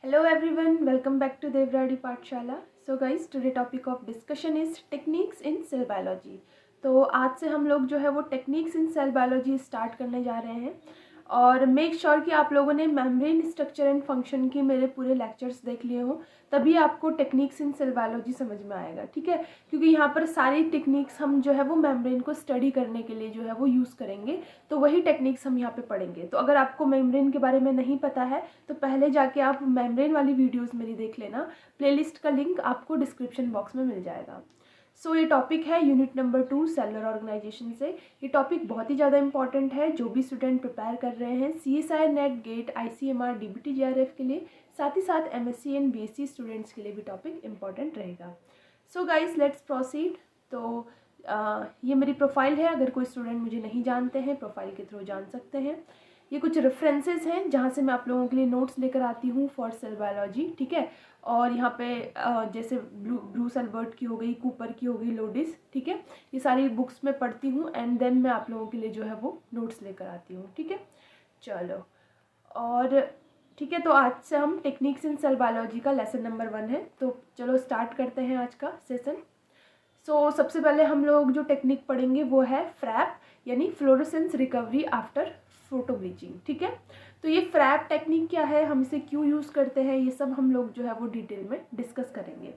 Hello everyone, welcome back to Devradi Pathshala. So guys, today topic of discussion is techniques in cell biology. तो आज से हम लोग जो है वो techniques in cell biology start करने जा रहे हैं और मेक श्योर कि आप लोगों ने मेम्ब्रेन स्ट्रक्चर एंड फंक्शन की मेरे पूरे लेक्चर्स देख लिए हों, तभी आपको टेक्निक्स इन सेल बायोलॉजी समझ में आएगा, ठीक है। क्योंकि यहाँ पर सारी टेक्निक्स हम जो है वो मेम्ब्रेन को स्टडी करने के लिए जो है वो यूज़ करेंगे, तो वही टेक्निक्स हम यहाँ पे पढ़ेंगे। तो अगर आपको मेम्ब्रेन के बारे में नहीं पता है तो पहले जाके आप मेम्ब्रेन वाली वीडियोज़ मेरी देख लेना, प्लेलिस्ट का लिंक आपको डिस्क्रिप्शन बॉक्स में मिल जाएगा। सो ये टॉपिक है यूनिट नंबर 2 सेलुलर ऑर्गेनाइजेशन से। ये टॉपिक बहुत ही ज़्यादा इंपॉर्टेंट है जो भी स्टूडेंट प्रिपेयर कर रहे हैं CSIR NET GATE ICMR DBT JRF के लिए, साथ ही साथ MSc एंड BSc स्टूडेंट्स के लिए भी टॉपिक इंपॉर्टेंट रहेगा। So guys let's proceed. तो ये मेरी प्रोफाइल है, अगर कोई स्टूडेंट मुझे नहीं जानते हैं प्रोफाइल के थ्रू जान सकते हैं। ये कुछ रेफरेंसेस हैं जहाँ से मैं आप लोगों के लिए नोट्स लेकर आती हूँ फॉर सेल बायोलॉजी, ठीक है। और यहाँ पे जैसे ब्रूस अल्बर्ट की हो गई, कूपर की हो गई, लोडिस, ठीक है। ये सारी बुक्स में पढ़ती हूँ एंड देन मैं आप लोगों के लिए जो है वो नोट्स लेकर आती हूँ, ठीक है। चलो, और ठीक है, तो आज से हम टेक्निक्स इन सेल बायोलॉजी का लेसन नंबर 1 है, तो चलो स्टार्ट करते हैं आज का सेशन। सबसे पहले हम लोग जो टेक्निक पढ़ेंगे वो है फ्रैप यानी fluorescence recovery after photo bleaching, ठीक है। तो ये फ्रैप टेक्निक क्या है, हम इसे क्यों यूज़ करते हैं, ये सब हम लोग जो है वो डिटेल में डिस्कस करेंगे।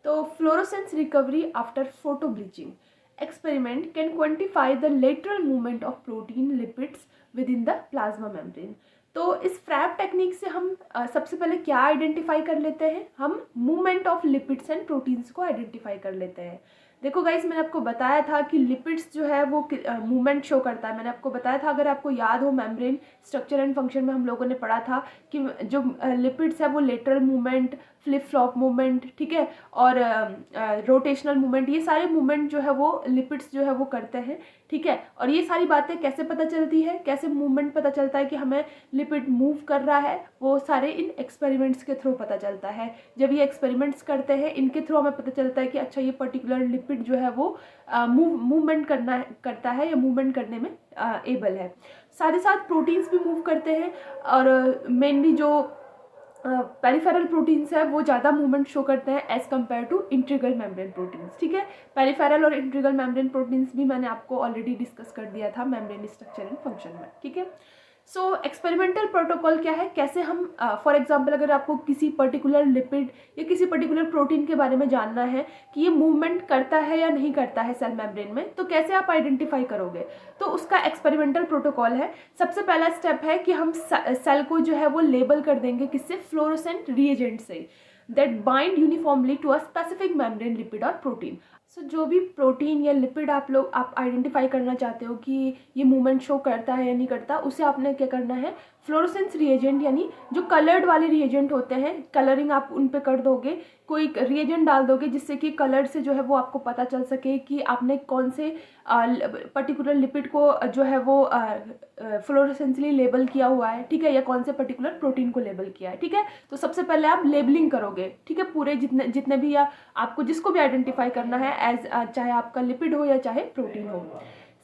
तो fluorescence recovery after photo bleaching experiment can quantify the lateral movement of protein lipids with in the plasma membrane. तो इस फ्रैप टेक्निक से हम सबसे पहले क्या आइडेंटिफाई कर लेते हैं, हम movement of lipids and proteins को आइडेंटिफाई कर लेते हैं। देखो गाइस, मैंने आपको बताया था कि लिपिड्स जो है वो मूवमेंट शो करता है। मैंने आपको बताया था, अगर आपको याद हो, मेम्ब्रेन स्ट्रक्चर एंड फंक्शन में हम लोगों ने पढ़ा था कि जो लिपिड्स है वो lateral movement, flip flop movement, ठीक है, और रोटेशनल मूवमेंट, ये सारे मूवमेंट जो है वो लिपिड्स जो है वो करते हैं, ठीक है। और ये सारी बातें कैसे पता चलती है, कैसे मूवमेंट पता चलता है कि हमें लिपिड मूव कर रहा है, वो सारे इन एक्सपेरिमेंट्स के थ्रू पता चलता है। जब ये एक्सपेरिमेंट्स करते हैं इनके थ्रू हमें पता चलता है कि अच्छा ये पर्टिकुलर लिपिड जो है वो मूवमेंट करता है या मूवमेंट करने में एबल है। साथ ही साथ प्रोटीन्स भी मूव करते हैं और मेनली जो पेरिफेरल प्रोटीन्स है वो ज़्यादा मूवमेंट शो करते हैं as compared to integral membrane proteins, ठीक है। पेरिफेरल और इंट्रीगल मेम्ब्रेन प्रोटीन्स भी मैंने आपको ऑलरेडी डिस्कस कर दिया था मेम्ब्रेन स्ट्रक्चर एंड फंक्शन में, ठीक है। एक्सपेरिमेंटल प्रोटोकॉल क्या है, कैसे हम फॉर एग्जांपल अगर आपको किसी पर्टिकुलर लिपिड या किसी पर्टिकुलर प्रोटीन के बारे में जानना है कि ये मूवमेंट करता है या नहीं करता है सेल मेम्ब्रेन में, तो कैसे आप आइडेंटिफाई करोगे, तो उसका एक्सपेरिमेंटल प्रोटोकॉल है। सबसे पहला स्टेप है कि हम सेल को जो है वो लेबल कर देंगे किससे, फ्लोरोसेंट रिएजेंट से, that bind uniformly to a specific membrane lipid और प्रोटीन। जो भी प्रोटीन या लिपिड आप आइडेंटिफाई करना चाहते हो कि ये मूवमेंट शो करता है या नहीं करता, उसे आपने क्या करना है, फ्लोरोसेंस रिएजेंट यानी जो कलर्ड वाले रिएजेंट होते हैं, कलरिंग आप उन पे कर दोगे, कोई रिएजेंट डाल दोगे जिससे कि कलर से जो है वो आपको पता चल सके कि आपने कौन से पर्टिकुलर लिपिड को जो है वो फ्लोरोसेंसली लेबल किया हुआ है, ठीक है, या कौन से पर्टिकुलर प्रोटीन को लेबल किया है, ठीक है। तो सबसे पहले आप लेबलिंग करोगे, ठीक है, पूरे जितने भी या आपको जिसको भी आइडेंटिफाई करना है एज चाहे आपका लिपिड हो या चाहे प्रोटीन हो।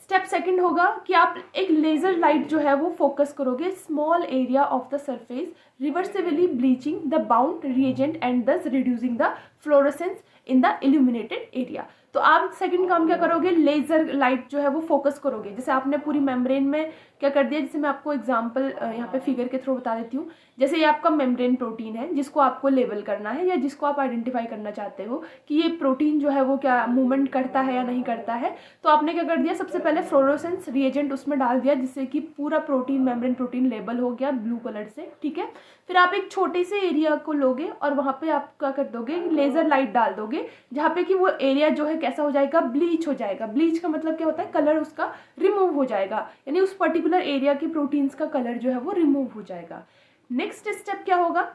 स्टेप सेकंड होगा कि आप एक लेजर लाइट जो है वो फोकस करोगे small area of the surface, reversibly bleaching the bound reagent and thus reducing the fluorescence in the illuminated area. तो आप सेकंड काम क्या करोगे, लेजर लाइट जो है वो फोकस करोगे। जैसे आपने पूरी मेम्ब्रेन में क्या कर दिया, जैसे मैं आपको एग्जांपल यहाँ पे फिगर के थ्रू बता देती हूँ। जैसे ये आपका मेम्ब्रेन प्रोटीन है जिसको आपको लेबल करना है या जिसको आप आइडेंटिफाई करना चाहते हो कि ये प्रोटीन जो है वो क्या मूवमेंट करता है या नहीं करता है, तो आपने क्या कर दिया, सबसे पहले फ्लोरोसेंस रिएजेंट उसमें डाल दिया जिससे कि पूरा प्रोटीन, मेम्ब्रेन प्रोटीन लेबल हो गया ब्लू कलर से, ठीक है। फिर आप एक छोटे से एरिया को लोगे और वहाँ पे आप क्या कर दोगे, लेजर लाइट डाल दोगे जहाँ पे कि वो एरिया जो है कैसा हो जाएगा, ब्लीच हो जाएगा। ब्लीच का मतलब क्या होता है, कलर उसका रिमूव हो जाएगा, यानी उस पर्टिकुलर एरिया के प्रोटीन्स का कलर जो है वो रिमूव हो जाएगा। नेक्स्ट स्टेप क्या होगा,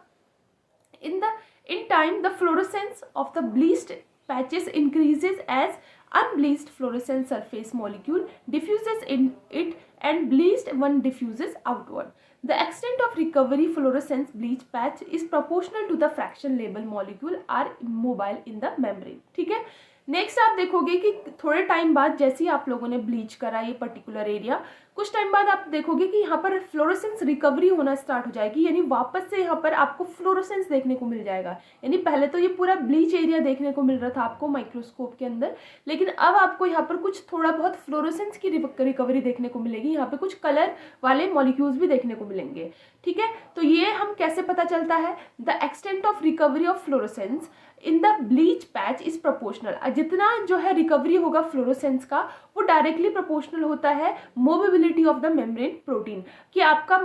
in time the fluorescence of the bleached patches increases as unbleached fluorescent surface molecule diffuses in it and bleached one diffuses outward. The extent of recovery fluorescence bleach patch is proportional to the fraction label molecule are mobile in the membrane, ठीक है। Next आप देखोगे कि थोड़े time बाद जैसे ही आप लोगों ने ब्लीच करा ये पर्टिकुलर एरिया, कुछ टाइम बाद आप देखोगे कि यहाँ पर फ्लोरोसेंस रिकवरी होना स्टार्ट हो जाएगी, यानी वापस से यहाँ पर आपको फ्लोरोसेंस देखने को मिल जाएगा। यानी पहले तो ये पूरा ब्लीच एरिया देखने को मिल रहा था आपको माइक्रोस्कोप के अंदर, लेकिन अब आपको यहाँ पर कुछ थोड़ा बहुत फ्लोरोसेंस की रिकवरी देखने को मिलेगी। यहाँ पे कुछ कलर वाले मॉलिक्यूल्स भी देखने को मिलेंगे, ठीक है। तो ये हम कैसे पता चलता है, the extent of recovery of fluorescence in the bleach patch is proportional. जितना जो है रिकवरी होगा फ्लोरोसेंस का वो डायरेक्टली प्रोपोर्शनल होता है mobility of the membrane protein, कि आपका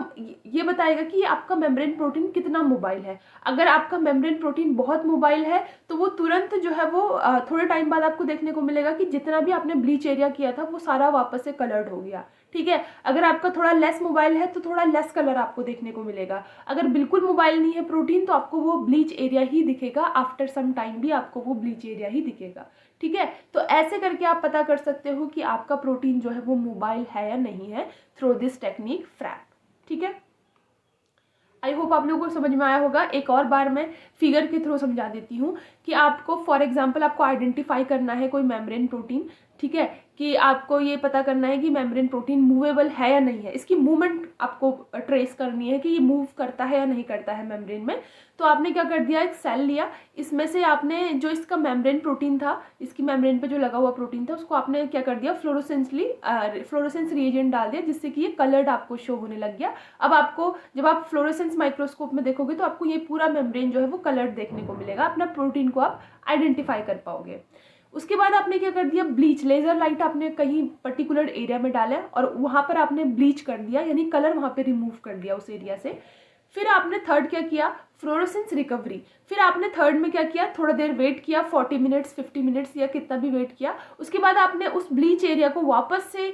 ये बताएगा कि आपका मेम्ब्रेन प्रोटीन कितना मोबाइल है। अगर आपका मेम्ब्रेन प्रोटीन बहुत मोबाइल है तो वो तुरंत जो है वो थोड़े टाइम बाद आपको देखने को मिलेगा कि जितना भी आपने ब्लीच एरिया किया था वो सारा वापस से कलर्ड हो गया, ठीक है। अगर आपका थोड़ा लेस मोबाइल है तो थोड़ा लेस कलर आपको देखने को मिलेगा। अगर बिल्कुल मोबाइल नहीं है प्रोटीन तो आपको वो ब्लीच एरिया ही दिखेगा, आफ्टर सम टाइम भी आपको वो ब्लीच एरिया ही दिखेगा, ठीक है। तो ऐसे करके आप पता कर सकते हो कि आपका प्रोटीन जो है वो मोबाइल है या नहीं है थ्रू दिस टेक्निक फ्रैप, ठीक है। आई होप आप लोगों को समझ में आया होगा। एक और बार मैं फिगर के थ्रू समझा देती हूँ कि आपको फॉर एग्जांपल आपको आइडेंटिफाई करना है कोई मेम्ब्रेन प्रोटीन, ठीक है, कि आपको ये पता करना है कि मेम्ब्रेन प्रोटीन मूवेबल है या नहीं है, इसकी मूवमेंट आपको ट्रेस करनी है कि ये मूव करता है या नहीं करता है मेम्ब्रेन में। तो आपने क्या कर दिया, एक सेल लिया, इसमें से आपने जो इसका मेम्ब्रेन प्रोटीन था, इसकी मेम्ब्रेन पे जो लगा हुआ प्रोटीन था उसको आपने क्या कर दिया, फ्लोरोसेंस रिएजेंट डाल दिया, जिससे कि ये कलर्ड आपको शो होने लग गया। अब आपको जब आप फ्लोरोसेंस माइक्रोस्कोप में देखोगे तो आपको ये पूरा मेम्ब्रेन जो है वो कलर्ड देखने को मिलेगा, अपना प्रोटीन को आप आइडेंटिफाई कर पाओगे। उसके बाद आपने क्या कर दिया, ब्लीच लेजर लाइट आपने कहीं पर्टिकुलर एरिया में डाला और वहाँ पर आपने ब्लीच कर दिया, यानी कलर वहाँ पे रिमूव कर दिया उस एरिया से। फिर आपने थर्ड क्या किया, फ्लोरोसेंस रिकवरी। फिर आपने थर्ड में क्या किया, थोड़ा देर वेट किया, 40 मिनट्स 50 मिनट्स या कितना भी वेट किया। उसके बाद आपने उस ब्लीच एरिया को वापस से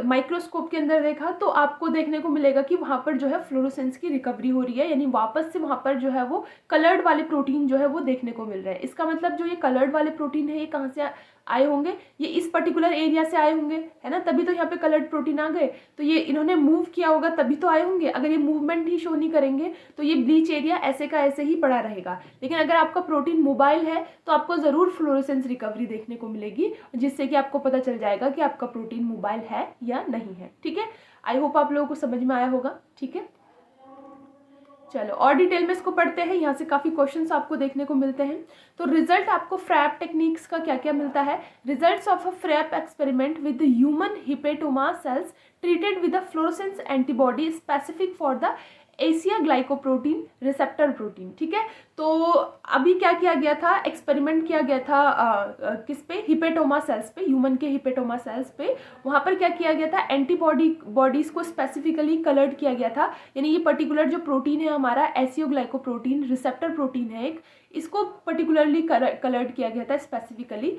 माइक्रोस्कोप के अंदर देखा तो आपको देखने को मिलेगा कि वहाँ पर जो है फ्लोरोसेंस की रिकवरी हो रही है, यानी वापस से वहाँ पर जो है वो कलर्ड वाले प्रोटीन जो है वो देखने को मिल रहे हैं। इसका मतलब जो ये कलर्ड वाले प्रोटीन है ये कहाँ से आए होंगे, ये इस पर्टिकुलर एरिया से आए होंगे, है ना, तभी तो यहाँ पे कलर्ड प्रोटीन आ गए। तो ये इन्होंने मूव किया होगा तभी तो आए होंगे। अगर ये मूवमेंट ही शो नहीं करेंगे तो ये ब्लीच एरिया ऐसे का ऐसे ही पड़ा रहेगा। लेकिन अगर आपका प्रोटीन मोबाइल है तो आपको ज़रूर फ्लोरोसेंस रिकवरी देखने को मिलेगी, जिससे कि आपको पता चल जाएगा कि आपका प्रोटीन मोबाइल है या नहीं है, ठीक है। आई होप आप लोगों को समझ में आया होगा, ठीक है। चलो और डिटेल में इसको पढ़ते हैं, यहाँ से काफ़ी क्वेश्चंस आपको देखने को मिलते हैं। तो रिजल्ट आपको फ्रैप टेक्निक्स का क्या क्या मिलता है, results of a FRAP experiment with human hepatoma cells treated with a fluorescence antibody specific for the Asia glycoprotein receptor protein, ठीक है। तो अभी क्या किया गया था, एक्सपेरिमेंट किया गया था किस पे, हिपेटोमा सेल्स पे, ह्यूमन के हिपेटोमा सेल्स पे। वहाँ पर क्या किया गया था, बॉडीज को स्पेसिफिकली कलर्ड किया गया था, यानी ये पर्टिकुलर जो प्रोटीन है हमारा एसियोग्लाइकोप्रोटीन रिसेप्टर प्रोटीन है एक, इसको पर्टिकुलरली कलर्ड किया गया था specifically.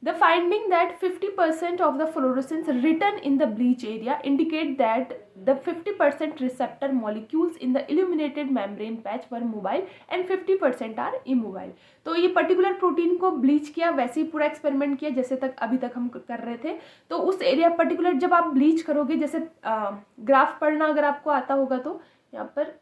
The finding that 50% of the fluorescence written in the bleach area indicate that the 50% receptor molecules in the illuminated membrane patch were mobile and 50% are immobile। तो ये particular protein को bleach किया, वैसे ही पूरा experiment किया जैसे तक अभी तक हम कर रहे थे। तो उस एरिया पर्टिकुलर जब आप ब्लीच करोगे, जैसे ग्राफ पढ़ना अगर आपको आता होगा तो यहाँ पर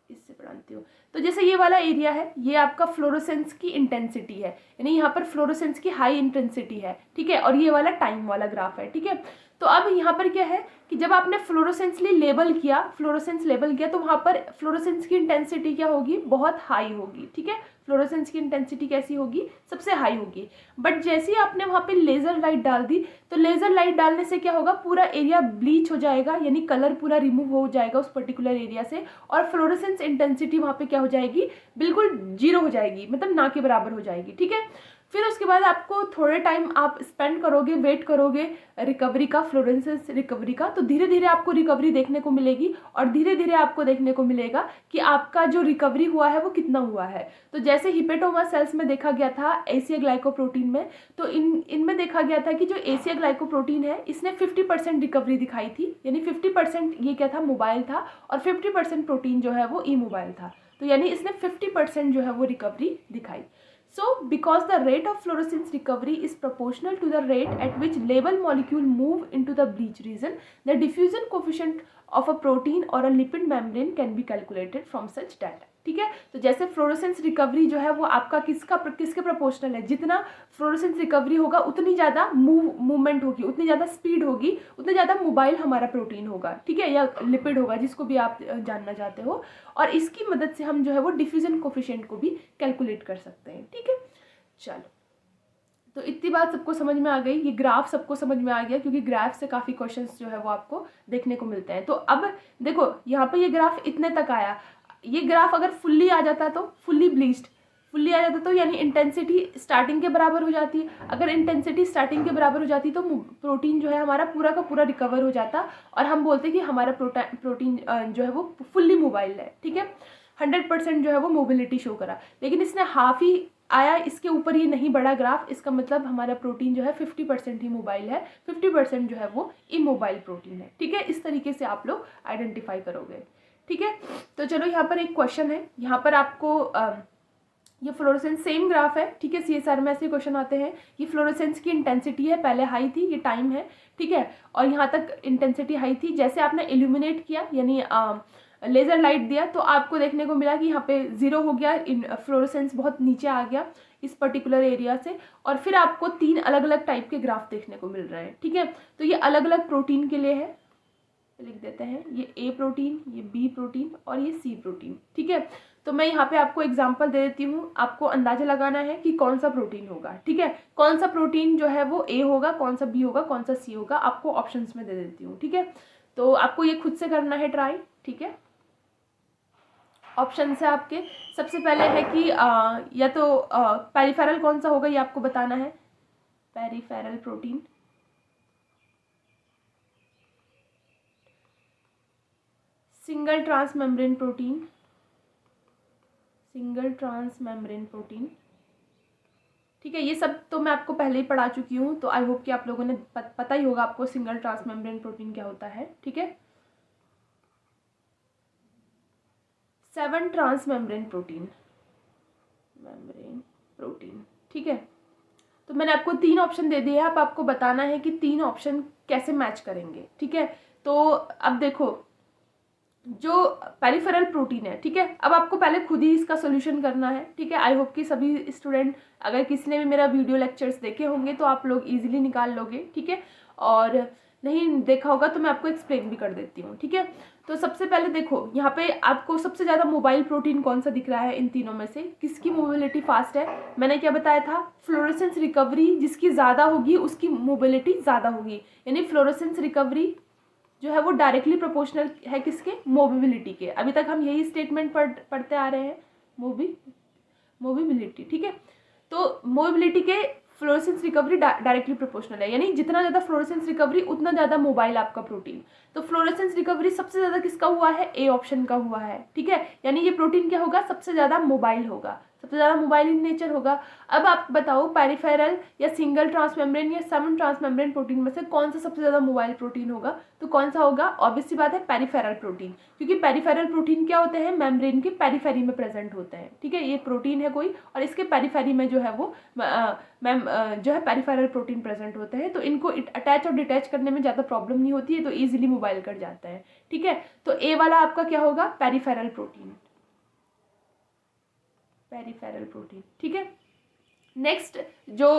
इससे पढ़ाती हूँ, तो जैसे ये वाला एरिया है ये आपका फ्लोरोसेंस की इंटेंसिटी है, यानी यहाँ पर फ्लोरोसेंस की हाई इंटेंसिटी है, ठीक है, और ये वाला टाइम वाला ग्राफ है, ठीक है। तो अब यहाँ पर क्या है कि जब आपने फ्लोरोसेंस लेबल किया तो वहाँ पर फ्लोरोसेंस की इंटेंसिटी क्या होगी, बहुत हाई होगी, ठीक है। फ्लोरोसेंस की इंटेंसिटी कैसी होगी, सबसे हाई होगी। बट जैसे ही आपने वहाँ पे लेज़र लाइट डाल दी तो लेज़र लाइट डालने से क्या होगा, पूरा एरिया ब्लीच हो जाएगा, यानी कलर पूरा रिमूव हो जाएगा उस पर्टिकुलर एरिया से, और फ्लोरोसेंस इंटेंसिटी वहाँ पे क्या हो जाएगी, बिल्कुल जीरो हो जाएगी, मतलब ना के बराबर हो जाएगी, ठीक है। फिर उसके बाद आपको थोड़े टाइम आप स्पेंड करोगे, वेट करोगे रिकवरी का, फ्लोरोसेंस रिकवरी का, तो धीरे धीरे आपको रिकवरी देखने को मिलेगी और धीरे धीरे आपको देखने को मिलेगा कि आपका जो रिकवरी हुआ है वो कितना हुआ है। तो जैसे हिपेटोमा सेल्स में देखा गया था एशिया ग्लाइकोप्रोटीन में, तो इनमें देखा गया था कि जो एशिया ग्लाइकोप्रोटीन है इसने 50% रिकवरी दिखाई थी, यानी 50% ये क्या था, मोबाइल था, और 50% प्रोटीन जो है वो इमोबाइल था। तो यानी इसने 50% जो है वो रिकवरी दिखाई। So, because the rate of fluorescence recovery is proportional to the rate at which label molecule move into the bleach region, the diffusion coefficient of a protein or a lipid membrane can be calculated from such data. ठीक है। तो जैसे fluorescence recovery जो है वो आपका किसके proportional है, जितना फ्लोरोसेंस रिकवरी होगा उतनी ज़्यादा मूवमेंट होगी, उतनी ज़्यादा स्पीड होगी, उतना ज़्यादा मोबाइल हमारा प्रोटीन होगा, ठीक है, या लिपिड होगा, जिसको भी आप जानना चाहते हो। और इसकी मदद से हम जो है वो डिफ्यूजन कोफिशिएंट को भी कैलकुलेट कर सकते हैं, ठीक है। चलो, तो इतनी बात सबको समझ में आ गई, ये ग्राफ सबको समझ में आ गया, क्योंकि ग्राफ से काफ़ी क्वेश्चंस जो है वो आपको देखने को मिलते हैं। तो अब देखो यहाँ पे ये ग्राफ इतने तक आया, ये ग्राफ अगर फुल्ली आ जाता तो फुल्ली आ जाता तो यानी इंटेंसिटी स्टार्टिंग के बराबर हो जाती है। अगर इंटेंसिटी स्टार्टिंग के बराबर हो जाती तो प्रोटीन जो है हमारा पूरा का पूरा रिकवर हो जाता और हम बोलते कि हमारा प्रोटीन जो है वो फुल्ली मोबाइल है, ठीक है, 100% जो है वो मोबिलिटी शो करा। लेकिन इसने हाफ ही आया, इसके ऊपर ये नहीं बढ़ा ग्राफ, इसका मतलब हमारा प्रोटीन जो है 50% ही मोबाइल है, 50% जो है वो इमोबाइल प्रोटीन है, ठीक है। इस तरीके से आप लोग आइडेंटिफाई करोगे, ठीक है। तो चलो यहाँ पर एक क्वेश्चन है, यहाँ पर आपको ये फ्लोरोसेंस सेम ग्राफ है, ठीक है, CSR में ऐसे क्वेश्चन आते हैं। ये फ्लोरोसेंस की इंटेंसिटी है, पहले हाई थी, ये टाइम है, ठीक है, और यहाँ तक इंटेंसिटी हाई थी। जैसे आपने इल्यूमिनेट किया यानी लेज़र लाइट दिया तो आपको देखने को मिला कि यहाँ पे 0 हो गया, फ्लोरोसेंस बहुत नीचे आ गया इस पर्टिकुलर एरिया से, और फिर आपको 3 अलग अलग टाइप के ग्राफ देखने को मिल रहे हैं, ठीक है। तो ये अलग अलग प्रोटीन के लिए है, लिख देते हैं, ये A प्रोटीन, ये B प्रोटीन और ये C प्रोटीन, ठीक है। तो मैं यहाँ पे आपको एग्जांपल दे देती हूँ, आपको अंदाजा लगाना है कि कौन सा प्रोटीन होगा, ठीक है, कौन सा प्रोटीन जो है वो A होगा, कौन सा B होगा, कौन सा C होगा, आपको ऑप्शंस में दे देती हूँ, ठीक है। तो आपको ये खुद से करना है ट्राई, ठीक है। ऑप्शन है आपके, सबसे पहले है कि या तो पेरिफेरल कौन सा होगा ये आपको बताना है, peripheral protein, single transmembrane protein, ठीक है। ये सब तो मैं आपको पहले ही पढ़ा चुकी हूँ, तो आई होप कि आप लोगों ने पता ही होगा आपको सिंगल ट्रांसमेम्ब्रेन प्रोटीन क्या होता है, ठीक है। 7 ट्रांसमेम्ब्रेन प्रोटीन, ठीक है। तो मैंने आपको 3 ऑप्शन दे दिए हैं, अब आपको बताना है कि 3 ऑप्शन कैसे मैच करेंगे, ठीक है। तो अब देखो, जो पेरिफेरल प्रोटीन है, ठीक है, अब आपको पहले खुद ही इसका सोल्यूशन करना है, ठीक है। आई होप कि सभी स्टूडेंट, अगर किसी ने भी मेरा वीडियो लेक्चर्स देखे होंगे तो आप लोग इजीली निकाल लोगे, ठीक है, और नहीं देखा होगा तो मैं आपको एक्सप्लेन भी कर देती हूँ, ठीक है। तो सबसे पहले देखो, यहाँ पे आपको सबसे ज़्यादा मोबाइल प्रोटीन कौन सा दिख रहा है इन तीनों में से, किसकी मोबिलिटी फास्ट है। मैंने क्या बताया था, फ्लोरोसेंस रिकवरी जिसकी ज़्यादा होगी उसकी मोबिलिटी ज़्यादा होगी, यानी फ्लोरोसेंस रिकवरी जो है वो डायरेक्टली प्रोपोर्शनल है किसके, मोबिलिटी के। अभी तक हम यही स्टेटमेंट पढ़ते आ रहे हैं, मोबिलिटी, ठीक है। तो मोबिलिटी के फ्लोरोसेंस रिकवरी डायरेक्टली प्रोपोर्शनल है, यानी जितना ज़्यादा फ्लोरोसेंस रिकवरी उतना ज़्यादा मोबाइल आपका प्रोटीन। तो फ्लोरोसेंस रिकवरी सबसे ज़्यादा किसका हुआ है, A ऑप्शन का हुआ है, ठीक है, यानी ये प्रोटीन क्या होगा, सबसे ज़्यादा मोबाइल होगा, सबसे ज़्यादा मोबाइल इन नेचर होगा। अब आप बताओ पेरिफेरल या सिंगल ट्रांसमेम्ब्रेन या 7 ट्रांसमेम्ब्रेन प्रोटीन में से कौन सा सबसे ज़्यादा मोबाइल प्रोटीन होगा, तो कौन सा होगा, ऑब्वियस सी बात है पेरिफेरल प्रोटीन, क्योंकि पेरिफेरल प्रोटीन क्या होते हैं, मेम्ब्रेन के पेरिफेरी में प्रेजेंट होते हैं, ठीक है। ये प्रोटीन है कोई और इसके पेरिफेरी में जो है वो जो है पेरिफेरल प्रोटीन प्रेजेंट होते हैं, तो इनको अटैच और डिटैच करने में ज़्यादा प्रॉब्लम नहीं होती है, तो ईजिली मोबाइल कर जाता है, ठीक है। तो A वाला आपका क्या होगा, पेरिफेरल प्रोटीन, ठीक है। नेक्स्ट जो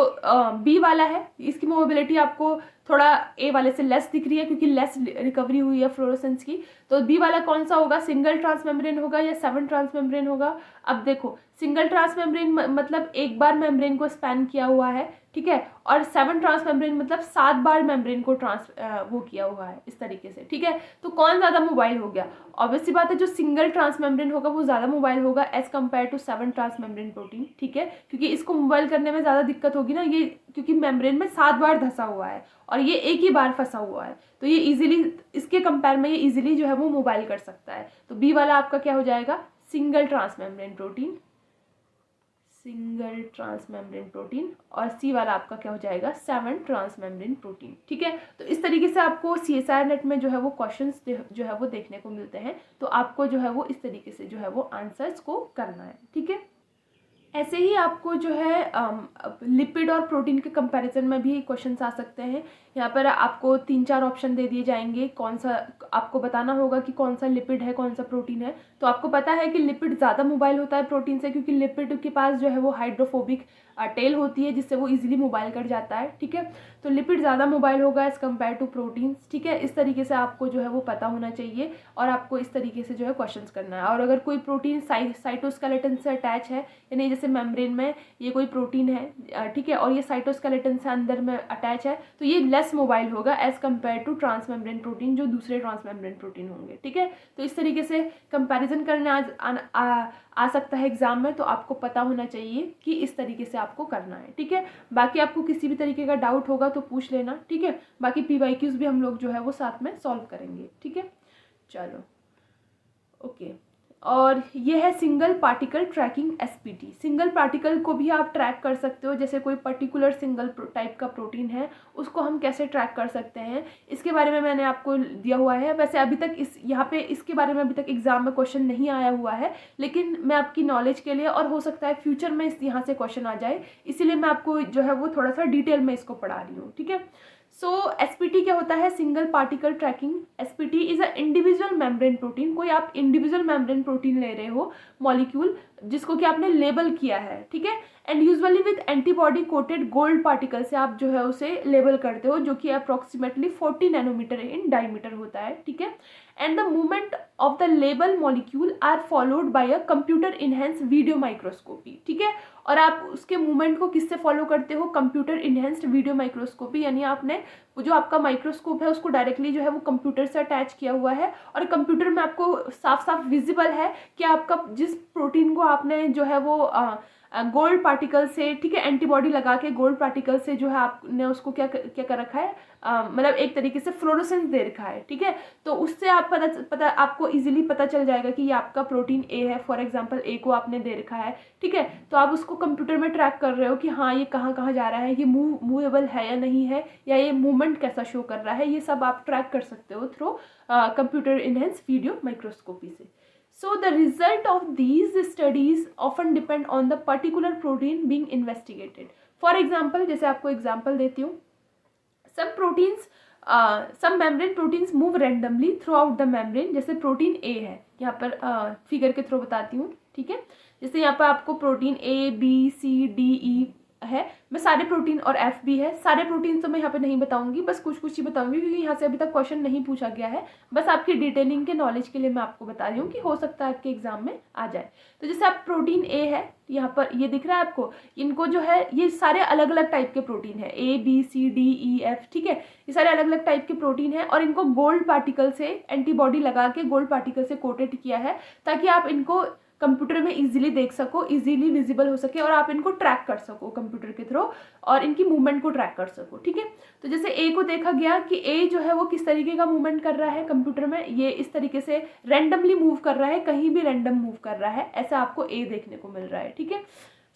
B वाला है, इसकी मोबिलिटी आपको थोड़ा A वाले से लेस दिख रही है क्योंकि लेस रिकवरी हुई है फ्लोरोसेंस की। तो B वाला कौन सा होगा, सिंगल ट्रांसमेम्ब्रेन होगा या 7 ट्रांसमेम्ब्रेन होगा। अब देखो, सिंगल ट्रांसमेम्ब्रेन मतलब एक बार मेम्ब्रेन को स्पैन किया हुआ है, ठीक है, और 7 ट्रांसमेम्ब्रेन मतलब 7 बार मेम्ब्रेन को वो किया हुआ है इस तरीके से, ठीक है। तो कौन ज़्यादा मोबाइल हो गया, ऑब्वियसली बात है जो सिंगल ट्रांसमेम्ब्रेन होगा वो ज़्यादा मोबाइल होगा as compared to 7 transmembrane protein, ठीक है, क्योंकि इसको मोबाइल करने में ज़्यादा दिक्कत होगी ना, ये क्योंकि मेम्ब्रेन में 7 बार धंसा हुआ है और ये एक ही बार फंसा हुआ है, तो ये इजीली इसके कंपेयर में ये इजीली जो है वो मोबाइल कर सकता है। तो B वाला आपका क्या हो जाएगा, सिंगल ट्रांसमेम्ब्रेन प्रोटीन, और C वाला आपका क्या हो जाएगा, 7 ट्रांसमेम्ब्रेन प्रोटीन, ठीक है। तो इस तरीके से आपको CSIR नेट में जो है वो क्वेश्चंस जो है वो देखने को मिलते हैं, तो आपको जो है वो इस तरीके से जो है वो आंसर्स को करना है, ठीक है। ऐसे ही आपको जो है लिपिड और प्रोटीन के कंपैरिजन में भी क्वेश्चंस आ सकते हैं। यहाँ पर आपको 3-4 ऑप्शन दे दिए जाएंगे, कौन सा आपको बताना होगा कि कौन सा लिपिड है कौन सा प्रोटीन है। तो आपको पता है कि लिपिड ज़्यादा मोबाइल होता है प्रोटीन से, क्योंकि लिपिड के पास जो है वो हाइड्रोफोबिक टेल होती है जिससे वो इजीली मोबाइल कर जाता है। ठीक है, तो लिपिड ज़्यादा मोबाइल होगा एज़ कम्पेयर टू प्रोटीन्स। ठीक है, इस तरीके से आपको जो है वो पता होना चाहिए और आपको इस तरीके से जो है क्वेश्चंस करना है। और अगर कोई प्रोटीन साइटोस्केलेटन से अटैच है, यानी जैसे मेम्ब्रेन में ये कोई प्रोटीन है, ठीक है, और ये साइटोस्केलेटन से अंदर में अटैच है, तो ये लेस मोबाइल होगा as compared to transmembrane protein, जो दूसरे ट्रांसमेम्ब्रेन प्रोटीन होंगे। ठीक है, तो इस तरीके से कंपैरिजन करने आ सकता है एग्जाम में, तो आपको पता होना चाहिए कि इस तरीके से आपको करना है। ठीक है, बाकी आपको किसी भी तरीके का डाउट होगा तो पूछ लेना। ठीक है, बाकी PYQs भी हम लोग जो है वो साथ में सॉल्व करेंगे। ठीक है, चलो ओके। और ये है single particle tracking SPT। Single particle को भी आप ट्रैक कर सकते हो, जैसे कोई पर्टिकुलर सिंगल टाइप का प्रोटीन है उसको हम कैसे ट्रैक कर सकते हैं, इसके बारे में मैंने आपको दिया हुआ है। वैसे अभी तक यहाँ पे इसके बारे में अभी तक एग्जाम में क्वेश्चन नहीं आया हुआ है, लेकिन मैं आपकी नॉलेज के लिए, और हो सकता है फ्यूचर में यहाँ से क्वेश्चन आ जाए, इसीलिए मैं आपको जो है वो थोड़ा सा डिटेल में इसको पढ़ा रही हूँ। ठीक है, सो SPT क्या होता है? Single particle tracking. SPT is a individual membrane protein. कोई आप इंडिविजुअल मेम्ब्रेन प्रोटीन ले रहे हो, मॉलिक्यूल जिसको कि आपने लेबल किया है। ठीक है, and usually with antibody coated gold particle से आप जो है उसे लेबल करते हो, जो कि अप्रोक्सीमेटली 40 नैनोमीटर इन डायमीटर होता है। ठीक है, and the movement of the label molecule are followed by a computer enhance video microscopy. ठीक है, और आप उसके मूवमेंट को किससे फॉलो करते हो? कंप्यूटर इनहेंस्ड वीडियो माइक्रोस्कोपी, यानी आपने जो आपका माइक्रोस्कोप है उसको डायरेक्टली जो है वो कंप्यूटर से अटैच किया हुआ है, और कंप्यूटर में आपको साफ साफ विजिबल है कि आपका जिस प्रोटीन को आपने जो है वो गोल्ड पार्टिकल से, ठीक है, एंटीबॉडी लगा के गोल्ड पार्टिकल से जो है आपने उसको क्या क्या कर रखा है, मतलब एक तरीके से फ्लोरोसेंस दे रखा है। ठीक है, तो उससे आप पता आपको इजीली पता चल जाएगा कि ये आपका प्रोटीन A है। फॉर एग्जांपल A को आपने दे रखा है। ठीक है, तो आप उसको कंप्यूटर में ट्रैक कर रहे हो कि हाँ ये कहाँ कहाँ जा रहा है, ये मूवेबल है या नहीं है, या ये मूवमेंट कैसा शो कर रहा है, ये सब आप ट्रैक कर सकते हो through computer enhance video microscopy से। So the result of these studies often depend on the particular protein being investigated. For example, जैसे आपको example देती हूँ, some membrane proteins move randomly throughout the membrane, जैसे protein A है, यहाँ पर figure के थ्रू बताती हूँ। ठीक है, जैसे यहाँ पर आपको protein A, B, C, D, E है, मैं सारे प्रोटीन, और F भी है, सारे प्रोटीन तो मैं यहाँ पे नहीं बताऊंगी, बस कुछ कुछ ही बताऊंगी, क्योंकि यहाँ से अभी तक क्वेश्चन नहीं पूछा गया है। बस आपकी डिटेलिंग के नॉलेज के लिए मैं आपको बता रही हूँ कि हो सकता है आपके एग्जाम में आ जाए। तो जैसे आप प्रोटीन A है, यहाँ पर ये दिख रहा है आपको, इनको जो है ये सारे अलग अलग टाइप के प्रोटीन है, A, B, C, D, E, F। ठीक है, ये सारे अलग अलग टाइप के प्रोटीन है, और इनको गोल्ड पार्टिकल से एंटीबॉडी लगा के गोल्ड पार्टिकल से कोटेड किया है, ताकि आप इनको कंप्यूटर में इजीली देख सको, इजीली विजिबल हो सके, और आप इनको ट्रैक कर सको कंप्यूटर के थ्रू, और इनकी मूवमेंट को ट्रैक कर सको। ठीक है, तो जैसे ए को देखा गया कि ए जो है वो किस तरीके का मूवमेंट कर रहा है कंप्यूटर में, ये इस तरीके से रैंडमली मूव कर रहा है, कहीं भी रैंडम मूव कर रहा है, ऐसा आपको ए देखने को मिल रहा है। ठीक है,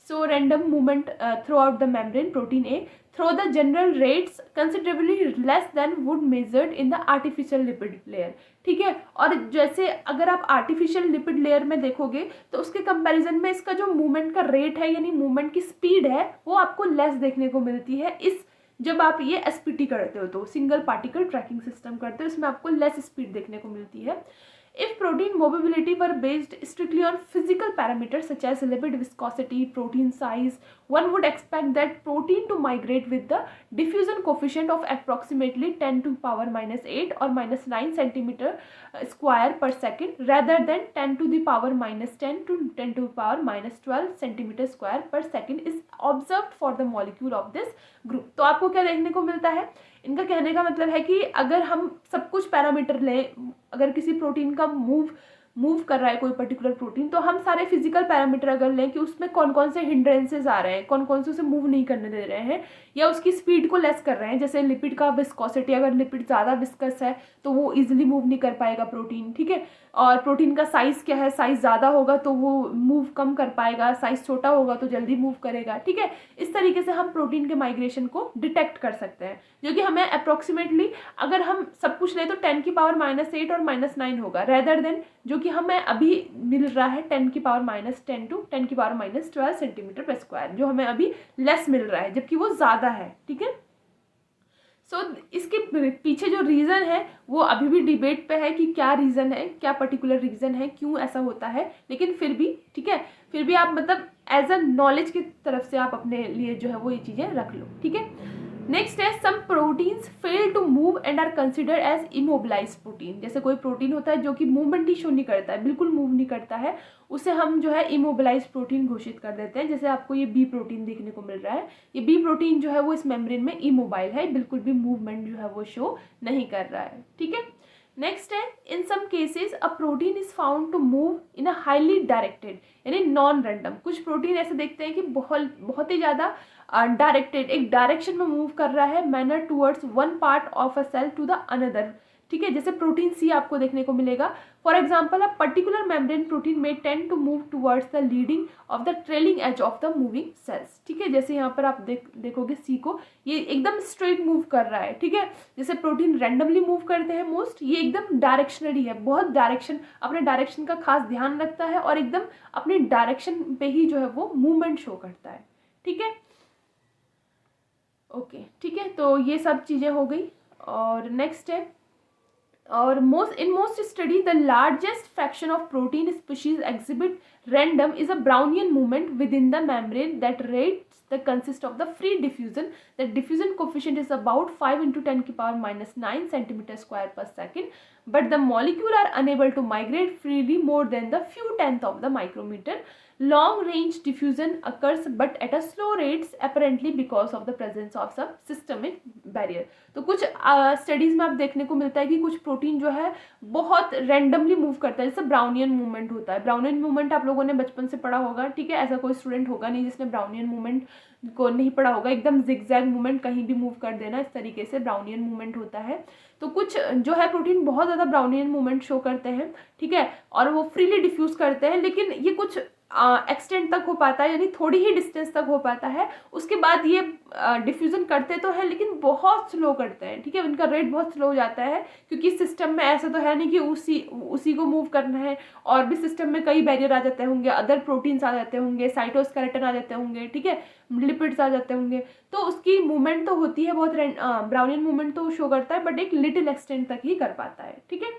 so random movement throughout the membrane protein A through the general rates considerably less than would measured in the artificial lipid layer। ठीक है, और जैसे अगर आप आर्टिफिशियल लिपिड लेयर में देखोगे तो उसके कंपैरिजन में इसका जो मूवमेंट का रेट है, यानी मूवमेंट की स्पीड है, वो आपको लेस देखने को मिलती है। इस जब आप ये SPT करते हो, तो सिंगल पार्टिकल ट्रैकिंग सिस्टम करते हो, इसमें आपको लेस स्पीड देखने को मिलती है। If protein mobility were based strictly on physical parameters such as lipid viscosity, protein size, one would expect that protein to migrate with the diffusion coefficient of approximately 10 to power minus 8 or minus 9 centimeter square per second, rather than 10 to the power minus 10 to 10 to the power minus 12 centimeter square per second is observed for the molecule of this group। तो आपको क्या देखने को मिलता है? इनका कहने का मतलब है कि अगर हम सब कुछ पैरामीटर लें, अगर किसी प्रोटीन का मूव कर रहा है कोई पर्टिकुलर प्रोटीन, तो हम सारे फिजिकल पैरामीटर अगर लें कि उसमें कौन कौन से हिंड्रेंसेस आ रहे हैं, कौन कौन से उसे मूव नहीं करने दे रहे हैं, या उसकी स्पीड को लेस कर रहे हैं। जैसे लिपिड का विस्कोसिटी, अगर लिपिड ज़्यादा विस्कस है तो वो इजीली मूव नहीं कर पाएगा प्रोटीन। ठीक है, और प्रोटीन का साइज़ क्या है, साइज़ ज़्यादा होगा तो वो मूव कम कर पाएगा, साइज़ छोटा होगा तो जल्दी मूव करेगा। ठीक है, इस तरीके से हम प्रोटीन के माइग्रेशन को डिटेक्ट कर सकते हैं, जो कि हमें अप्रोक्सीमेटली, अगर हम सब कुछ लें तो 10 की पावर -8 और -9 होगा, रेदर देन जो कि कि हमें अभी मिल रहा है 10⁻10 to 10⁻12 सेंटीमीटर पर स्क्वायर, जो हमें अभी लेस मिल रहा है, जबकि वो ज़्यादा है। ठीक है, सो इसके पीछे जो रीज़न है वो अभी भी डिबेट पे है कि क्या रीज़न है, क्या पर्टिकुलर रीज़न है, क्यों ऐसा होता है, लेकिन फिर भी ठीक है, फिर भी आप मतलब एज अ नॉलेज की तरफ से आप अपने लिए जो है वो ये चीज़ें रख लो। ठीक है, नेक्स्ट है some proteins fail to move and are considered as immobilize protein. जैसे कोई प्रोटीन होता है जो कि मूवमेंट ही शो नहीं करता है, बिल्कुल मूव नहीं करता है, उसे हम जो है इमोबिलाइज प्रोटीन घोषित कर देते हैं। जैसे आपको ये बी प्रोटीन देखने को मिल रहा है, ये बी प्रोटीन जो है वो इस मेम्ब्रेन में इमोबाइल है, बिल्कुल भी मूवमेंट जो है वो शो नहीं कर रहा है। ठीक है, नेक्स्ट है in some cases a protein is found to move in a highly directed यानी नॉन रैंडम। कुछ प्रोटीन ऐसे देखते हैं कि बहुत ही ज़्यादा डायरेक्टेड एक डायरेक्शन में मूव कर रहा है, manner towards one part of a cell to the another. ठीक है, जैसे प्रोटीन सी आपको देखने को मिलेगा। For example a particular membrane protein may tend to move towards the leading of the trailing edge of the moving cells. ठीक है, जैसे यहाँ पर आप देखोगे सी को, ये एकदम स्ट्रेट मूव कर रहा है। ठीक है, जैसे प्रोटीन रैंडमली मूव करते हैं मोस्ट, ये एकदम डायरेक्शनली है, बहुत डायरेक्शन, अपने डायरेक्शन का खास ध्यान रखता है और एकदम अपनी डायरेक्शन पे ही जो है वो मूवमेंट शो करता है। ठीक है, ओके ठीक है, तो ये सब चीज़ें हो गई। और नेक्स्ट है, और most study the largest fraction of protein species exhibit random is a Brownian movement with in the membrane that rates the consist of the free diffusion. The diffusion coefficient is about 5 × 10⁻⁹ centimetre square पर second, but the molecule are unable to migrate freely more than the few tenth of the micrometer. Long range diffusion occurs but at a slow rates apparently because of the presence of some systemic barrier. तो कुछ studies में आप देखने को मिलता है कि कुछ प्रोटीन जो है बहुत रैंडमली मूव करता है, जैसे ब्राउनियन मूवमेंट होता है। ब्राउनियन मूवमेंट आप लोगों ने बचपन से पढ़ा होगा। ठीक है, ऐसा कोई स्टूडेंट होगा नहीं जिसने ब्राउनियन मूवमेंट को नहीं पढ़ा होगा। एकदम जिगजैग मूवमेंट, कहीं भी मूव कर देना, इस तरीके से ब्राउनियन मूवमेंट होता है। तो कुछ जो है प्रोटीन बहुत ज़्यादा ब्राउनियन मूवमेंट शो करते हैं। ठीक है, और वो फ्रीली डिफ्यूज़ करते हैं, लेकिन ये कुछ एक्सटेंट तक हो पाता है, यानी थोड़ी ही डिस्टेंस तक हो पाता है। उसके बाद ये डिफ्यूज़न करते तो हैं लेकिन बहुत स्लो करते हैं। ठीक है, उनका रेट बहुत स्लो हो जाता है, क्योंकि सिस्टम में ऐसा तो है नहीं कि उसी को मूव करना है, और भी सिस्टम में कई बैरियर आ जाते होंगे, अदर प्रोटीन्स आ जाते होंगे, साइटोस्केलेटन आ जाते होंगे, ठीक है, लिपिड्स आ जाते होंगे, तो उसकी मूवमेंट तो होती है बहुत, ब्राउनियन मूवमेंट तो शो करता है बट एक लिटिल एक्सटेंट तक ही कर पाता है। ठीक है,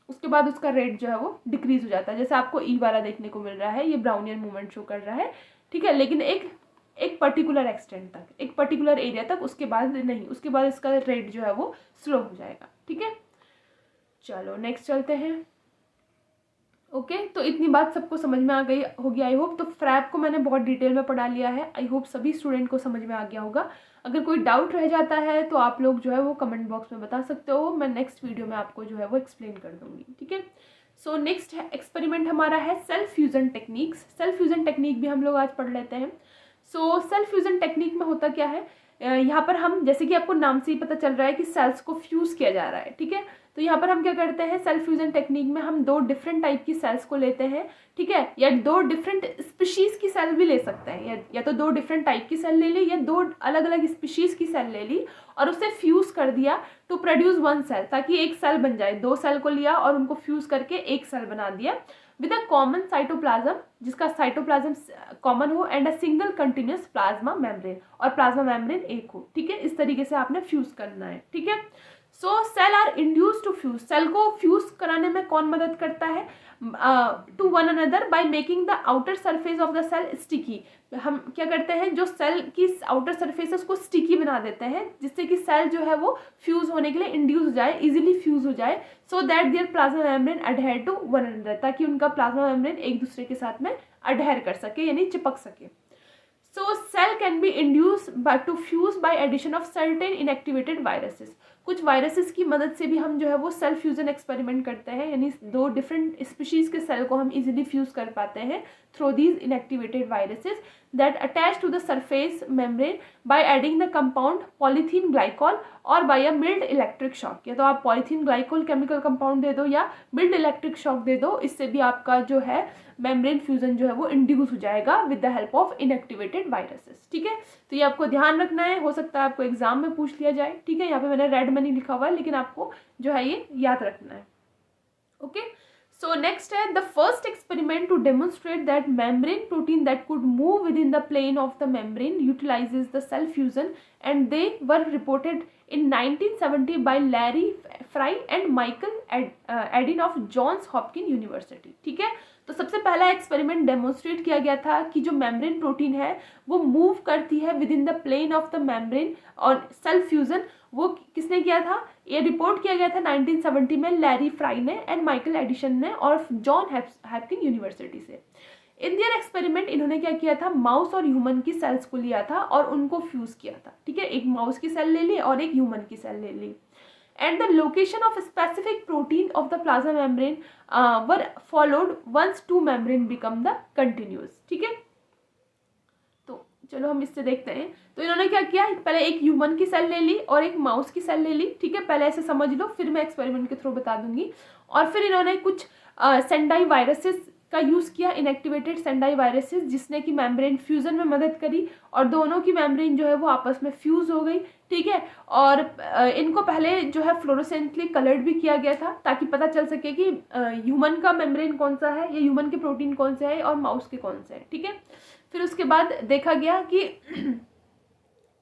उसके बाद उसका रेट जो है वो डिक्रीज हो जाता है। जैसे आपको ई वाला देखने को मिल रहा है, ये ब्राउनियन मूवमेंट शो कर रहा है। ठीक है, लेकिन एक पर्टिकुलर एक्सटेंट तक, एक पर्टिकुलर एरिया तक, उसके बाद नहीं, उसके बाद इसका रेट जो है वो स्लो हो जाएगा। ठीक है, चलो नेक्स्ट चलते हैं। ओके, तो इतनी बात सबको समझ में आ गई होगी आई होप। तो फ्रैप को मैंने बहुत डिटेल में पढ़ा लिया है, आई होप सभी स्टूडेंट को समझ में आ गया होगा। अगर कोई डाउट रह जाता है तो आप लोग जो है वो कमेंट बॉक्स में बता सकते हो, मैं नेक्स्ट वीडियो में आपको जो है वो एक्सप्लेन कर दूंगी। ठीक है, सो नेक्स्ट एक्सपेरिमेंट हमारा है self fusion techniques. Self fusion technique भी हम लोग आज पढ़ लेते हैं। सो सेल्फ फ्यूजन टेक्निक में होता क्या है, यहाँ पर हम, जैसे कि आपको नाम से ही पता चल रहा है कि सेल्स को फ्यूज़ किया जा रहा है। ठीक है, तो यहाँ पर हम क्या करते हैं, सेल्फ फ्यूजन टेक्निक में हम दो डिफरेंट टाइप की सेल्स को लेते हैं। ठीक है, या दो डिफरेंट स्पीशीज़ की सेल भी ले सकते हैं, या तो दो डिफरेंट टाइप की सेल ले ली, या दो अलग अलग स्पीशीज़ की सेल ले ली और उसे फ्यूज़ कर दिया टू प्रोड्यूस वन सेल, ताकि एक सेल बन जाए। दो सेल को लिया और उनको फ्यूज़ करके एक सेल बना दिया विद अ कॉमन साइटोप्लाज्म, जिसका साइटोप्लाज्म कॉमन हो, and a single continuous plasma membrane, और प्लाज्मा मेम्ब्रेन एक हो। ठीक है, इस तरीके से आपने फ्यूज़ करना है। ठीक है, so cell are induce to fuse. Cell को फ्यूज कराने में कौन मदद करता है, to one another by making the outer surface of the cell sticky. हम क्या करते हैं, जो सेल की आउटर सरफेस है उसको स्टिकी बना देते हैं, जिससे कि सेल जो है वो फ्यूज होने के लिए इंड्यूस हो जाए, इजीली फ्यूज हो जाए, so that their plasma membrane adhere to one another, ताकि उनका प्लाज्मा मेम्ब्रेन एक दूसरे के साथ में अडहेयर कर सके, यानी चिपक सके। So cell can be induced by to fuse by addition of certain inactivated viruses. कुछ वायरसेस की मदद से भी हम जो है वो सेल फ्यूजन एक्सपेरिमेंट करते हैं, यानी दो डिफरेंट स्पीशीज के सेल को हम इजीली फ्यूज कर पाते हैं through these inactivated viruses that attach to the surface membrane by adding the compound polythene glycol और by a mild electric shock. या तो आप पॉलीथीन ग्लाइकॉल केमिकल कंपाउंड दे दो या मिल्ड इलेक्ट्रिक शॉक दे दो, इससे भी आपका जो है मेम्ब्रेन फ्यूजन जो है वो इंड्यूस हो जाएगा with the help of inactivated viruses. ठीक है, तो ये आपको ध्यान रखना है, हो सकता है आपको एग्जाम में पूछ लिया जाए। ठीक है, यहाँ पे मैंने रेड में नहीं लिखा हुआ है, लेकिन आपको जो है ये याद रखना है। ओके, So next है the first experiment to demonstrate that membrane protein that could move within the plane of the membrane utilizes the cell fusion, and they were reported in 1970 by Larry Fry and Michael Adin of Johns Hopkins University. ठीक है, तो सबसे पहला experiment demonstrate किया गया था कि जो मेम्ब्रेन प्रोटीन है वो मूव करती है within the plane of the membrane और सेल फ्यूजन। वो किसने किया था? ये रिपोर्ट किया गया था 1970 में लैरी फ्राई ने एंड माइकल एडिशन ने और जॉन हॉपकिंस यूनिवर्सिटी से। इन दियर एक्सपेरिमेंट इन्होंने क्या किया था? माउस और ह्यूमन की सेल्स को लिया था और उनको फ्यूज किया था। ठीक है, एक माउस की सेल ले ली और एक ह्यूमन की सेल ले ली, and the location of specific protein of the plasma membrane were followed once two membrane become the continuous। ठीक है, तो चलो हम इससे देखते हैं। तो इन्होंने क्या किया? पहले एक ह्यूमन की सेल ले ली और एक माउस की सेल ले ली। ठीक है, पहले ऐसे समझ लो, फिर मैं एक्सपेरिमेंट के थ्रू बता दूंगी। और फिर इन्होंने कुछ सेंडाई वायरसेस का यूज़ किया, इनएक्टिवेटेड सेंडाई वायरसेस, जिसने कि मेम्ब्रेन फ्यूजन में मदद करी और दोनों की मेम्ब्रेन जो है वो आपस में फ्यूज हो गई। ठीक है, और इनको पहले जो है फ्लोरोसेंटली कलर्ड भी किया गया था ताकि पता चल सके कि ह्यूमन का मेम्ब्रेन कौन सा है या ह्यूमन के प्रोटीन कौन से है और माउस के कौन से है। ठीक है, फिर उसके बाद देखा गया कि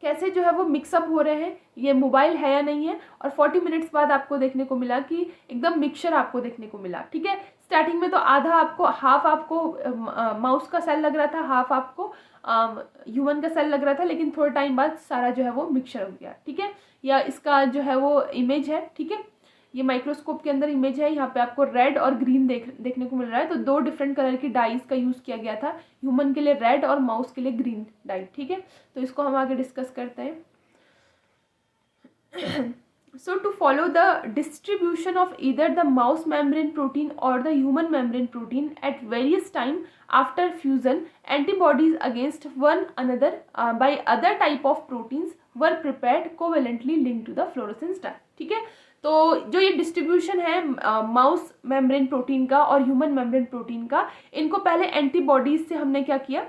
कैसे जो है वो मिक्सअप हो रहे हैं, ये मोबाइल है या नहीं है। और 40 मिनट्स बाद आपको देखने को मिला कि एकदम मिक्सचर आपको देखने को मिला। ठीक है, स्टार्टिंग में तो आधा आपको, हाफ आपको माउस का सेल लग रहा था, हाफ आपको ह्यूमन का सेल लग रहा था, लेकिन थोड़े टाइम बाद सारा जो है वो मिक्सचर हो गया। ठीक है, या इसका जो है वो इमेज है। ठीक है, ये माइक्रोस्कोप के अंदर इमेज है, यहाँ पे आपको रेड और ग्रीन देखने को मिल रहा है। तो दो डिफरेंट कलर की डाइज का यूज़ किया गया था, ह्यूमन के लिए रेड और माउस के लिए ग्रीन डाई। ठीक है, तो इसको हम आगे डिस्कस करते हैं। So to follow the distribution of either the mouse membrane protein or the human membrane protein at various time after fusion, antibodies against one another by other type of proteins were prepared covalently linked to the fluorescence dye। ठीक है, तो जो ये distribution है mouse membrane protein का और human membrane protein का, इनको पहले एंटीबॉडीज से हमने क्या किया?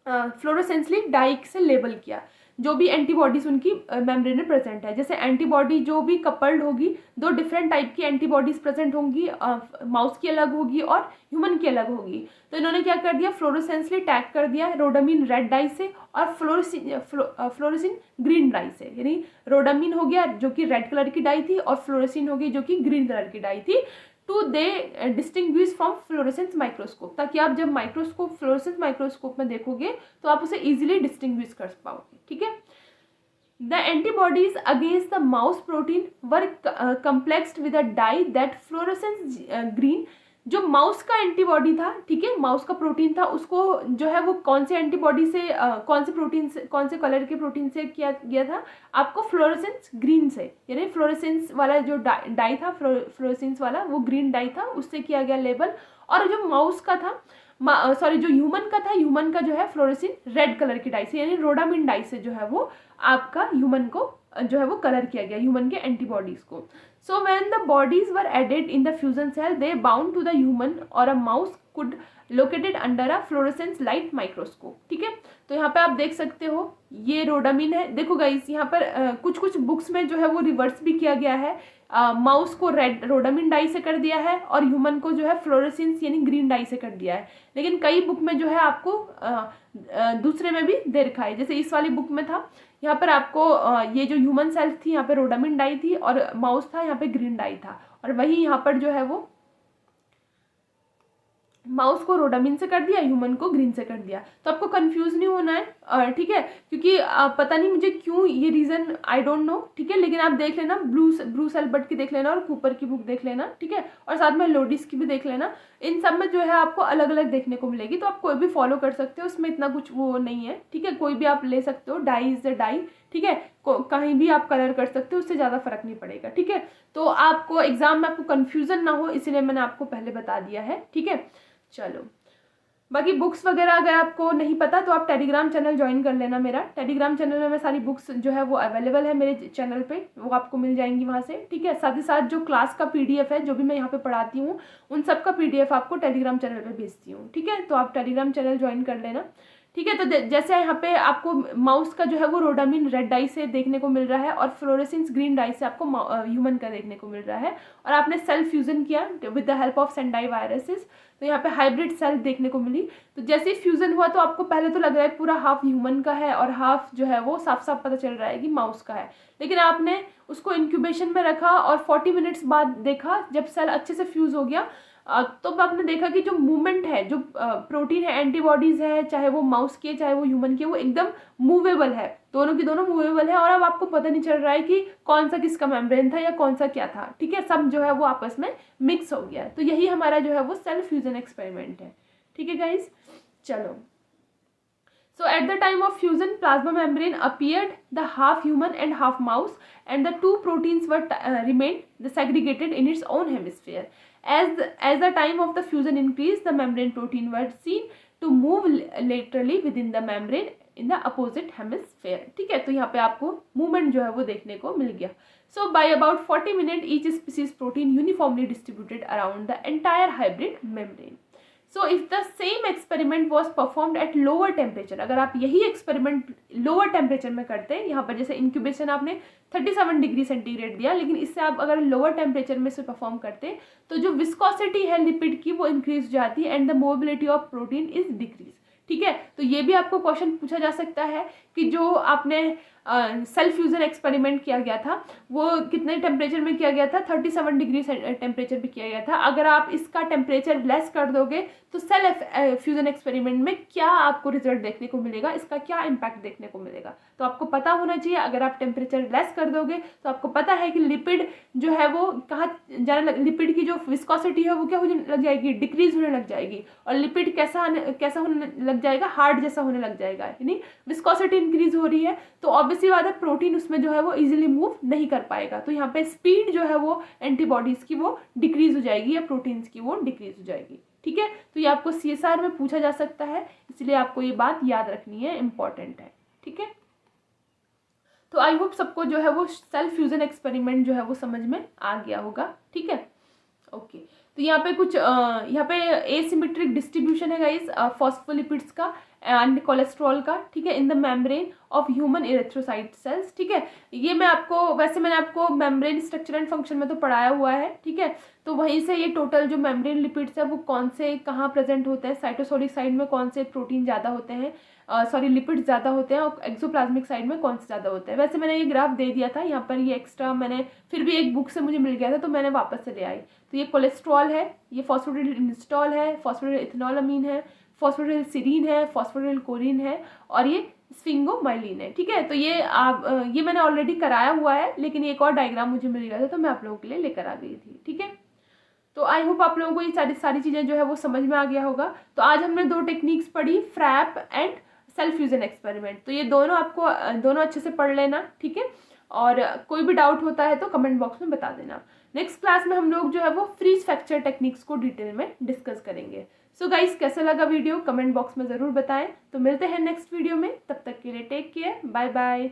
फ्लोरोसेंसली डाई से लेबल किया जो भी एंटीबॉडीज उनकी मेम्ब्रेन में प्रेजेंट है। जैसे एंटीबॉडी जो भी कपल्ड होगी, दो डिफरेंट टाइप की एंटीबॉडीज प्रेजेंट होंगी, माउस की अलग होगी और ह्यूमन की अलग होगी। तो इन्होंने क्या कर दिया? फ्लोरोसेंसली टैग कर दिया रोडामिन रेड डाई से और फ्लोरोसिन ग्रीन डाई से। यानी रोडामिन हो गया जो कि रेड कलर की डाई थी और फ्लोरोसिन हो गई जो कि ग्रीन कलर की डाई थी, to they distinguish from fluorescence microscope, ताकि आप जब माइक्रोस्कोप फ्लोरोसेंस माइक्रोस्कोप में देखोगे तो आप उसे इजीली डिस्टिंग्विश कर पाओगे। ठीक है, the antibodies against the mouse protein were complexed with a dye that fluorescence green. जो माउस का एंटीबॉडी था, ठीक है, माउस का प्रोटीन था, उसको जो है वो कौन से एंटीबॉडी से कौन से प्रोटीन से, कौन से कलर के प्रोटीन से किया गया था? आपको फ्लोरोसेंस ग्रीन से, यानी फ्लोरोसेंस वाला जो डाई था, फ्लोरोसेंस वाला वो ग्रीन डाई था, उससे किया गया लेबल। और जो माउस का था, सॉरी जो ह्यूमन का था, ह्यूमन का जो है फ्लोरोसिन रेड कलर की डाई से, यानी रोडामिन डाई से जो है वो आपका ह्यूमन को जो है वो कलर किया गया, ह्यूमन के एंटीबॉडीज को। So when the bodies were added in the fusion cell, they bound to the human or a mouse could located under a fluorescence light microscope। ठीक है, तो यहाँ पे आप देख सकते हो ये रोडामिन है। देखो गाइस, यहाँ पर कुछ कुछ बुक्स में जो है वो रिवर्स भी किया गया है, माउस को रेड रोडामिन डाई से कर दिया है और ह्यूमन को जो है फ्लोरोसेंस यानी ग्रीन डाई से कर दिया है। लेकिन कई बुक में जो है आपको दूसरे में भी दे रखा है। जैसे इस वाली बुक में था, यहाँ पर आपको ये जो ह्यूमन सेल्स थी यहाँ पे रोडामिन डाई थी और माउस था यहाँ पे ग्रीन डाई था, और वही यहाँ पर जो है वो माउस को रोडामिन से कर दिया, ह्यूमन को ग्रीन से कर दिया। तो आपको कंफ्यूज नहीं होना है, ठीक है, क्योंकि पता नहीं मुझे क्यों ये रीज़न, आई डोंट नो। ठीक है, लेकिन आप देख लेना, ब्रूस एल्बर्ट की देख लेना और कूपर की बुक देख लेना। ठीक है, और साथ में लोडिस की भी देख लेना। इन सब में जो है आपको अलग अलग देखने को मिलेगी, तो आप कोई भी फॉलो कर सकते हो, उसमें इतना कुछ वो नहीं है। ठीक है, कोई भी आप ले सकते हो, डाई इज द डाई। ठीक है, कहीं भी आप कलर कर सकते हो, उससे ज़्यादा फर्क नहीं पड़ेगा। ठीक है, तो आपको एग्जाम में आपको कन्फ्यूज़न ना हो, इसीलिए मैंने आपको पहले बता दिया है। ठीक है, चलो बाकी बुक्स वगैरह अगर आपको नहीं पता तो आप टेलीग्राम चैनल ज्वाइन कर लेना मेरा। टेलीग्राम चैनल में मैं सारी बुक्स जो है वो अवेलेबल है मेरे चैनल पे, वो आपको मिल जाएंगी वहाँ से। ठीक है, साथ ही साथ जो क्लास का PDF है, जो भी मैं यहाँ पे पढ़ाती हूँ, उन सब का PDF आपको टेलीग्राम चैनल पे भेजती हूँ। ठीक है, तो आप टेलीग्राम चैनल ज्वाइन कर लेना। ठीक है। तो जैसे यहाँ पे आपको माउस का जो है वो रोडामिन रेड डाई से देखने को मिल रहा है और फ्लोरेसेंस ग्रीन डाई से आपको ह्यूमन का देखने को मिल रहा है। और आपने सेल फ्यूजन किया with the help of Sendai viruses, तो यहाँ पे हाइब्रिड सेल देखने को मिली। तो जैसे ही फ्यूजन हुआ तो आपको पहले तो लग रहा है पूरा हाफ ह्यूमन का है और हाफ जो है वो साफ साफ पता चल रहा है कि माउस का है। लेकिन आपने उसको इंक्यूबेशन में रखा और 40 मिनट्स बाद देखा जब सेल अच्छे से फ्यूज हो गया, तो आपने देखा कि जो मूवमेंट है, जो प्रोटीन है, एंटीबॉडीज है, चाहे वो माउस की चाहे वो ह्यूमन की, वो एकदम मूवेबल है, दोनों की दोनों मूवेबल है। और अब आपको पता नहीं चल रहा है कि कौन सा किसका मेम्ब्रेन था या कौन सा क्या था। ठीक है, सब जो है वो आपस में मिक्स हो गया। तो यही हमारा जो है वो सेल फ्यूजन एक्सपेरिमेंट है। ठीक है गाइज, चलो। So at the time of fusion, plasma membrane appeared the half human and half mouse, and the two proteins were remained segregated in its own hemisphere. As the time of the fusion increased, the membrane protein were seen to move laterally within the membrane in the opposite hemisphere. ठीक है, तो यहाँ पे आपको movement जो है वो देखने को मिल गया. So by about 40 minutes, each species protein uniformly distributed around the entire hybrid membrane. So if the same experiment was performed at lower temperature, अगर आप यही एक्सपेरिमेंट लोअर टेम्परेचर में करते हैं, यहाँ पर जैसे इंक्यूबेशन आपने 37 डिग्री सेंटीग्रेड दिया, लेकिन इससे आप अगर लोअर टेम्परेचर में से परफॉर्म करते हैं तो जो विस्कोसिटी है लिपिड की वो इंक्रीज हो जाती है and the mobility of protein is decrease. ठीक है, तो ये भी आपको क्वेश्चन पूछा जा सकता है कि जो आपने सेल फ्यूजन एक्सपेरिमेंट किया गया था वो कितने टेम्परेचर में किया गया था, 37 डिग्री टेम्परेचर पे किया गया था. अगर आप इसका टेम्परेचर लेस कर दोगे तो सेल फ्यूजन एक्सपेरिमेंट में क्या आपको रिजल्ट देखने को मिलेगा, इसका क्या इम्पैक्ट देखने को मिलेगा, तो आपको पता होना चाहिए. अगर आप टेम्परेचर लेस कर दोगे तो आपको पता है कि लिपिड जो है वो कहाँ जाने लिपिड की जो विस्कोसिटी है वो क्या होने लग जाएगी, डिक्रीज होने लग जाएगी. और लिपिड कैसा होने लग जाएगा, हार्ड जैसा होने लग जाएगा. यानी विस्कोसिटी इंक्रीज हो रही है तो ऑब्वियसली बात है प्रोटीन उसमें जो है वो इजीली मूव नहीं कर पाएगा. तो यहाँ पे स्पीड जो है वो एंटीबॉडीज की वो डिक्रीज हो जाएगी या प्रोटीन्स की वो डिक्रीज हो जाएगी. ठीक है, तो ये आपको CSR में पूछा जा सकता है, इसलिए आपको ये बात याद रखनी है, इंपॉर्टेंट है. ठीक है, तो आई होप सबको जो है वो सेल फ्यूजन एक्सपेरिमेंट जो है वो समझ में आ गया होगा. ठीक है, ओके. तो यहाँ पे कुछ यहाँ पे एसिमेट्रिक डिस्ट्रीब्यूशन है गाइस फॉस्फोलिपिड्स का एंड कोलेस्ट्रॉल का. ठीक है, in the membrane of human erythrocyte cells. ठीक है, ये मैंने आपको मेम्ब्रेन स्ट्रक्चर एंड फंक्शन में तो पढ़ाया हुआ है. ठीक है, तो वहीं से ये टोटल जो मेम्ब्रेन लिपिड्स है वो कौन से कहाँ प्रेजेंट होते हैं, साइटोसोलिक साइड में कौन से प्रोटीन ज़्यादा होते हैं, लिपिड ज़्यादा होते हैं, और एक्सोप्लाज्मिक साइड में कौन से ज़्यादा होते हैं. वैसे मैंने ये ग्राफ दे दिया था यहाँ पर, ये एक्स्ट्रा मैंने फिर भी एक बुक से मुझे मिल गया था तो मैंने वापस से ले आई. तो ये कोलेस्ट्रॉल है, ये फॉस्फोडिल है, फॉस्फोडिल इथेनॉलमीन है, फॉस्फोडिल सीरीन है, फॉस्फोडिल कोलिन है, और ये स्फिंगोमाइलिन है. ठीक है, तो ये मैंने ऑलरेडी कराया हुआ है, लेकिन एक और डायग्राम मुझे मिल गया था तो मैं आप लोगों के लिए लेकर आ गई थी. ठीक है, तो आई होप आप लोगों को ये सारी चीज़ें जो है वो समझ में आ गया होगा. तो आज हमने 2 टेक्निक्स पढ़ी, फ्रैप एंड सेल फ्यूजन एक्सपेरिमेंट. तो ये दोनों अच्छे से पढ़ लेना. ठीक है, और कोई भी डाउट होता है तो कमेंट बॉक्स में बता देना. नेक्स्ट क्लास में हम लोग जो है वो फ्रीज फ्रैक्चर टेक्निक्स को डिटेल में डिस्कस करेंगे. सो गाइस, कैसा लगा वीडियो कमेंट बॉक्स में ज़रूर बताएं. तो मिलते हैं नेक्स्ट वीडियो में, तब तक के लिए टेक केयर, बाय बाय.